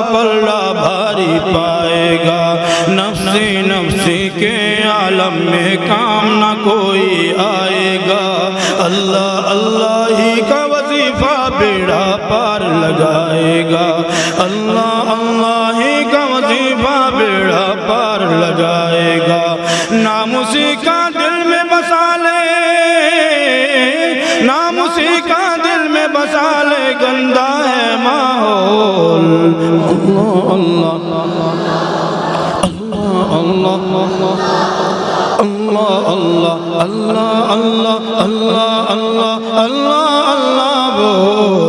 کا پلڑا بھاری پائے گا، نفسی نفسی کے عالم میں کام نہ کوئی آئے گا، اللہ اللہ ہی کا وظیفہ بیڑا پار لگائے گا، اللہ اللہ ہی کا وظیفہ بیڑا پار لگائے گا، نام اسی کا دل میں بسا لے، نام اسی کا دل میں بسا لے، گندا ہے ماحول، اللہ اللہ اللہ اللہ اللہ اللہ اللہ اللہ اللہ اللہ اللہ اللہ